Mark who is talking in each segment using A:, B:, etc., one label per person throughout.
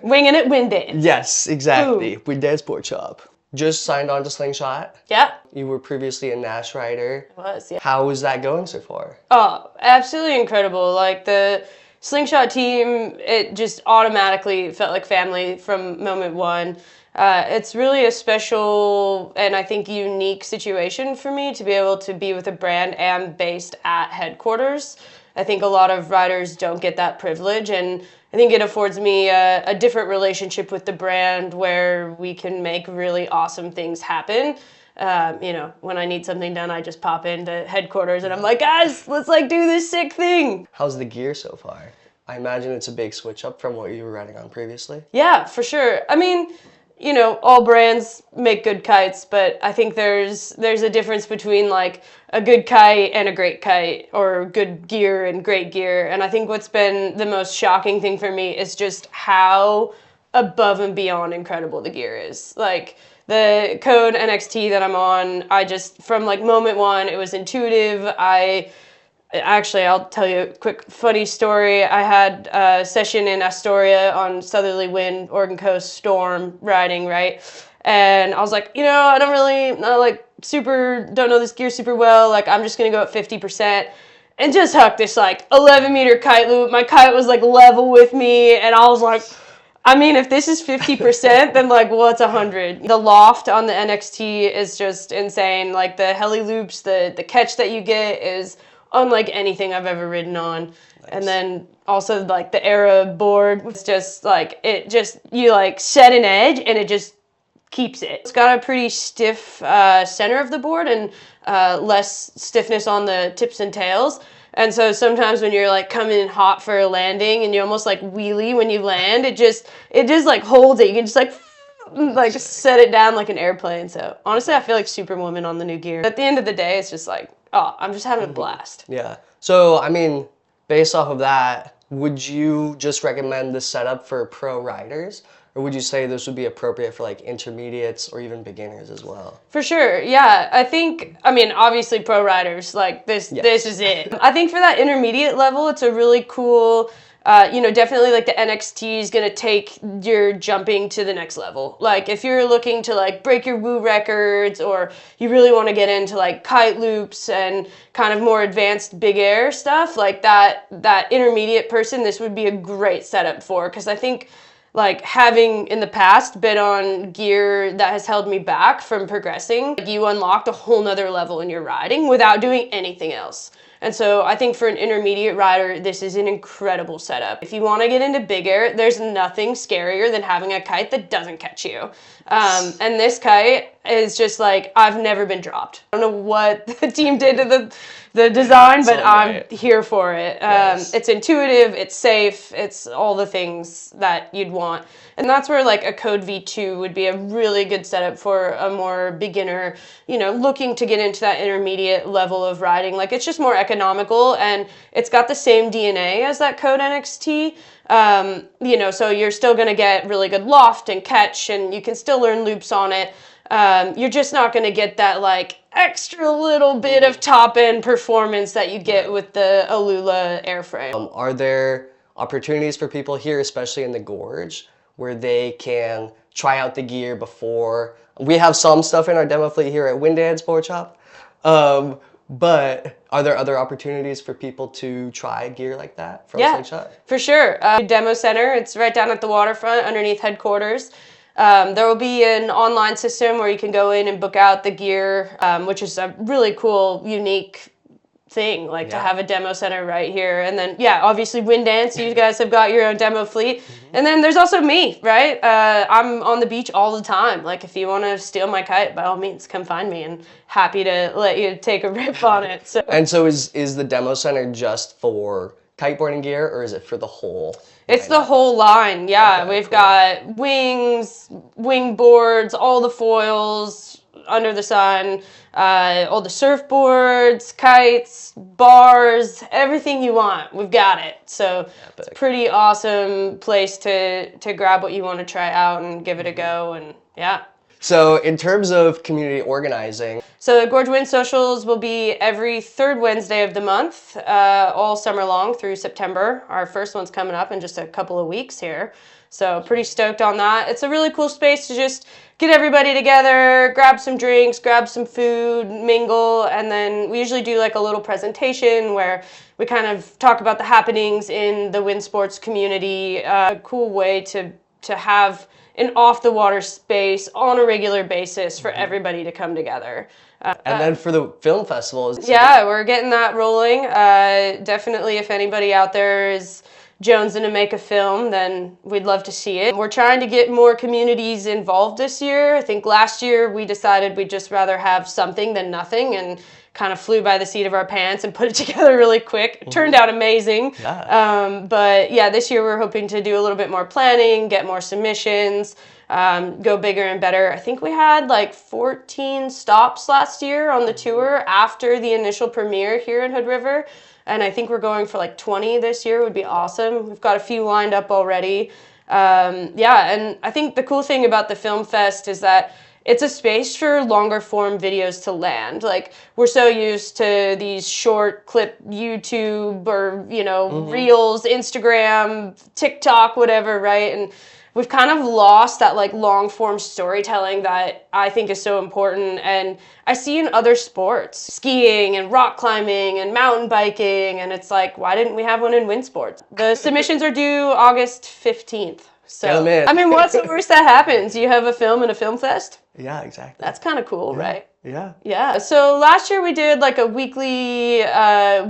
A: Winging it Windance.
B: Yes, exactly.
A: Boom.
B: Windance Boardshop. Just signed on to Slingshot.
A: Yeah.
B: You were previously a Naish rider.
A: It was, yeah.
B: How is that going so far?
A: Oh, absolutely incredible. Like the Slingshot team, it just automatically felt like family from moment one. It's really a special and I think unique situation for me to be able to be with a brand and based at headquarters. I think a lot of riders don't get that privilege, and I think it affords me a different relationship with the brand where we can make really awesome things happen. You know, when I need something done, I just pop into headquarters and I'm like, guys, let's like do this sick thing.
B: How's the gear so far? I imagine it's a big switch up from what you were riding on previously.
A: Yeah, for sure. I mean, you know, all brands make good kites, but I think there's a difference between like a good kite and a great kite, or good gear and great gear. And I think what's been the most shocking thing for me is just how above and beyond incredible the gear is. Like the Code NXT that I'm on, I just, from like moment one, it was intuitive. Actually, I'll tell you a quick funny story. I had a session in Astoria on southerly wind, Oregon coast, storm riding, right? And I was like, you know, I don't know this gear super well. Like, I'm just gonna go at 50%. And just hooked this like 11-meter kite loop. My kite was like level with me, and I was like, I mean, if this is 50%, then like what's 100? The loft on the NXT is just insane. Like the heli loops, the catch that you get is unlike anything I've ever ridden on. Nice. And then also like the Era board, it's just like, you like set an edge and it just keeps it. It's got a pretty stiff center of the board and less stiffness on the tips and tails. And so sometimes when you're like coming in hot for a landing and you almost like wheelie when you land, it just like holds it. You can just like set it down like an airplane. So honestly, I feel like Superwoman on the new gear. At the end of the day, it's just like, oh, I'm just having a blast.
B: Yeah. So, I mean, based off of that, would you just recommend this setup for pro riders? Or would you say this would be appropriate for like intermediates or even beginners as well? For
A: sure, yeah. I mean, obviously pro riders, like this is it. I think for that intermediate level, it's a really cool, you know, definitely like the NXT is gonna take your jumping to the next level. Like if you're looking to like break your woo records, or you really wanna get into like kite loops and kind of more advanced big air stuff, like that intermediate person, this would be a great setup for, because I think like having in the past been on gear that has held me back from progressing, you unlocked a whole nother level in your riding without doing anything else. And so I think for an intermediate rider, this is an incredible setup. If you want to get into big air, there's nothing scarier than having a kite that doesn't catch you. And this kite is just like, I've never been dropped. I don't know what the team did to the design, but I'm here for it. It's intuitive, it's safe, it's all the things that you'd want. And that's where like a Code V2 would be a really good setup for a more beginner, you know, looking to get into that intermediate level of riding. Like it's just more economical, and it's got the same DNA as that Code NXT. You know, so you're still gonna get really good loft and catch, and you can still learn loops on it. You're just not gonna get that like extra little bit of top end performance that you get with the Alula airframe.
B: Are there opportunities for people here, especially in the gorge, where they can try out the gear before? We have some stuff in our demo fleet here at Windance Boardshop, but are there other opportunities for people to try gear like that from Slingshot?
A: For sure. Demo center, it's right down at the waterfront underneath headquarters. There will be an online system where you can go in and book out the gear, which is a really cool, unique thing, like to have a demo center right here. And then, obviously Windance, you guys have got your own demo fleet. And then there's also me, right? I'm on the beach all the time. Like if you want to steal my kite, by all means, come find me, and happy to let you take a rip on it. So.
B: And so is the demo center just for kiteboarding gear, or is it for the whole?
A: It's the whole line, yeah. Okay, we've got wings, wing boards, all the foils under the sun, all the surfboards, kites, bars, everything you want, we've got it. So it's a pretty awesome place to grab what you want to try out and give it a go, and yeah.
B: So in terms of community organizing,
A: so the Gorge Wind Socials will be every third Wednesday of the month, all summer long through September. Our first one's coming up in just a couple of weeks here. So pretty stoked on that. It's a really cool space to just get everybody together, grab some drinks, grab some food, mingle, and then we usually do like a little presentation where we kind of talk about the happenings in the wind sports community. A cool way to have an off-the-water space on a regular basis for everybody to come together.
B: And then for the film festival.
A: Yeah, we're getting that rolling. Definitely, if anybody out there is jonesing to make a film, then we'd love to see it. We're trying to get more communities involved this year. I think last year we decided we'd just rather have something than nothing and kind of flew by the seat of our pants and put it together really quick. It turned out amazing.
B: Yeah.
A: But yeah, this year we're hoping to do a little bit more planning, get more submissions, go bigger and better. I think we had like 14 stops last year on the tour after the initial premiere here in Hood River. And I think we're going for like 20 this year. Would be awesome. We've got a few lined up already. Yeah, and I think the cool thing about the Film Fest is that it's a space for longer form videos to land. Like, we're so used to these short clip YouTube or, you know, Reels, Instagram, TikTok, whatever, right? And we've kind of lost that like long form storytelling that I think is so important. And I see in other sports, skiing and rock climbing and mountain biking, and it's like, why didn't we have one in wind sports? The submissions are due August 15th. So, I mean, what's the worst that happens? You have a film in a film fest?
B: Yeah, exactly.
A: That's kind of cool, right?
B: Yeah.
A: Yeah. So last year we did like a weekly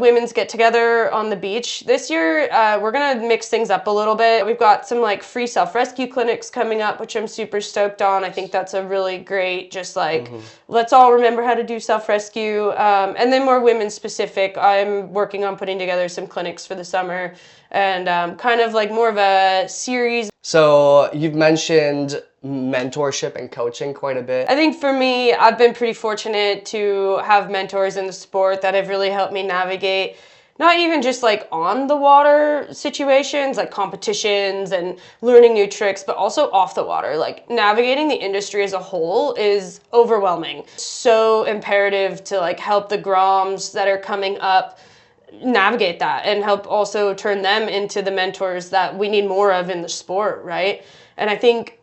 A: women's get together on the beach. This year we're gonna mix things up a little bit. We've got some like free self-rescue clinics coming up, which I'm super stoked on. I think that's a really great, just like, let's all remember how to do self-rescue. And then more women specific. I'm working on putting together some clinics for the summer and kind of like more of a series.
B: So you've mentioned mentorship and coaching quite a bit.
A: I think for me, I've been pretty fortunate to have mentors in the sport that have really helped me navigate not even just like on the water situations, like competitions and learning new tricks, but also off the water. Like, navigating the industry as a whole is overwhelming. So imperative to like help the groms that are coming up navigate that and help also turn them into the mentors that we need more of in the sport, right? And I think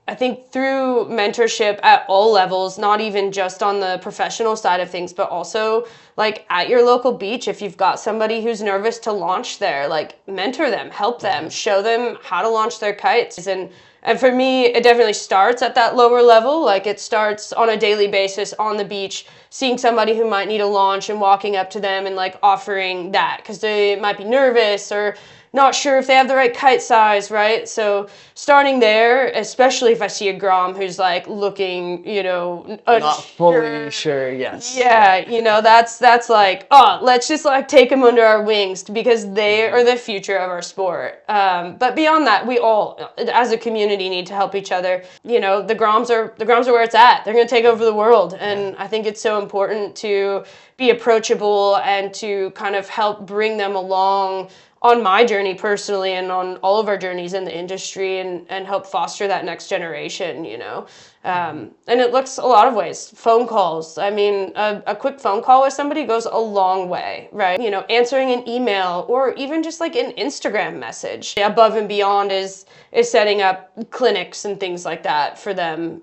A: through mentorship at all levels, not even just on the professional side of things, but also like at your local beach, if you've got somebody who's nervous to launch there, like mentor them, help them, show them how to launch their kites. And for me, it definitely starts at that lower level. Like, it starts on a daily basis on the beach, seeing somebody who might need a launch and walking up to them and like offering that because they might be nervous or not sure if they have the right kite size, right? So starting there, especially if I see a grom who's like looking, you know,
B: not fully sure, yes.
A: Yeah, you know, that's like, oh, let's just like take them under our wings because they are the future of our sport. But beyond that, we all, as a community, need to help each other. You know, the groms are where it's at. They're going to take over the world, and I think it's so important to be approachable and to kind of help bring them along on my journey personally and on all of our journeys in the industry and help foster that next generation, you know. And it looks a lot of ways. Phone calls. I mean, a quick phone call with somebody goes a long way, right? You know, answering an email or even just like an Instagram message. Above and beyond is setting up clinics and things like that for them,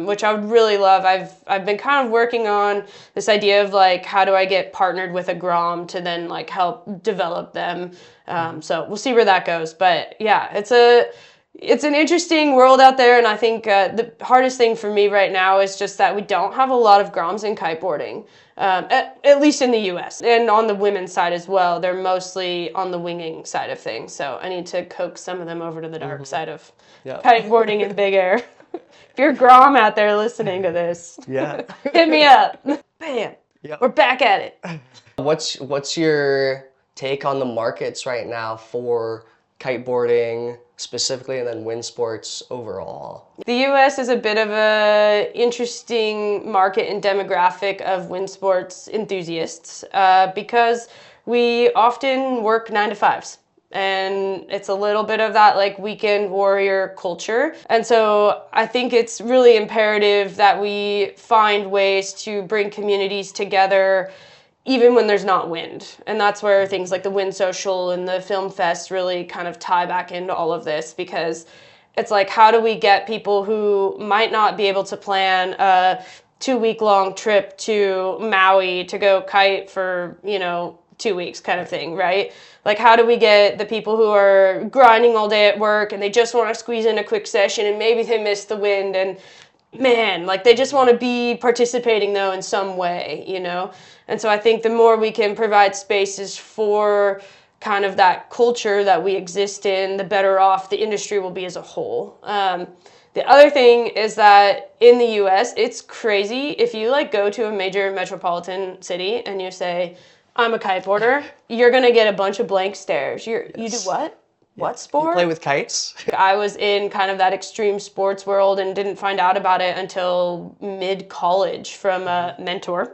A: which I would really love. I've been kind of working on this idea of like, how do I get partnered with a grom to then like help develop them. So we'll see where that goes. But yeah, it's an interesting world out there, and I think the hardest thing for me right now is just that we don't have a lot of groms in kiteboarding, at least in the U.S. And on the women's side as well, they're mostly on the winging side of things. So I need to coax some of them over to the dark side of kiteboarding in big air. If you're a grom out there listening to this, hit me up. Bam, we're back at it.
B: What's your take on the markets right now for kiteboarding specifically and then wind sports overall?
A: The US is a bit of a interesting market and demographic of wind sports enthusiasts because we often work 9 to 5s. And it's a little bit of that like weekend warrior culture. And so I think it's really imperative that we find ways to bring communities together even when there's not wind. And that's where things like the Wind Social and the Film Fest really kind of tie back into all of this, because It's like, how do we get people who might not be able to plan a 2-week-long trip to Maui to go kite for, 2 weeks kind of thing, right? Like, how do we get the people who are grinding all day at work and they just want to squeeze in a quick session and maybe they miss the wind and man, like they just want to be participating though in some way, And so I think the more we can provide spaces for kind of that culture that we exist in, the better off the industry will be as a whole. The other thing is that in the US, it's crazy. If you like go to a major metropolitan city and you say, I'm a kiteboarder, you're going to get a bunch of blank stares. You do what? What sport?
B: You play with kites?
A: I was in kind of that extreme sports world and didn't find out about it until mid-college from a mentor.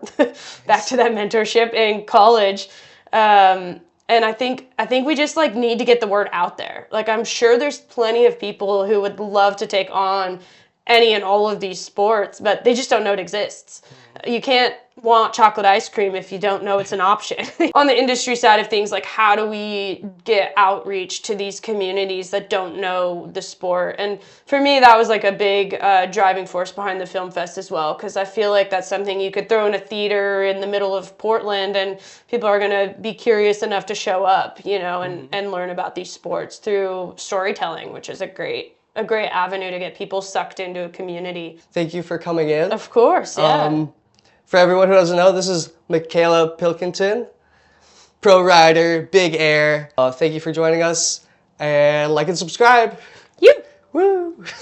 A: Back to that mentorship in college. And I think we just like need to get the word out there. Like I'm sure there's plenty of people who would love to take on any and all of these sports, but they just don't know it exists. You can't want chocolate ice cream if you don't know it's an option. On the industry side of things, like how do we get outreach to these communities that don't know the sport? And for me, that was like a big driving force behind the Film Fest as well, because I feel like that's something you could throw in a theater in the middle of Portland and people are going to be curious enough to show up, and learn about these sports through storytelling, which is a great avenue to get people sucked into a community.
B: Thank you for coming in.
A: Of course, yeah.
B: For everyone who doesn't know, this is Michaela Pilkenton, pro rider, big air. Thank you for joining us, and like and subscribe.
A: You.
B: Woo!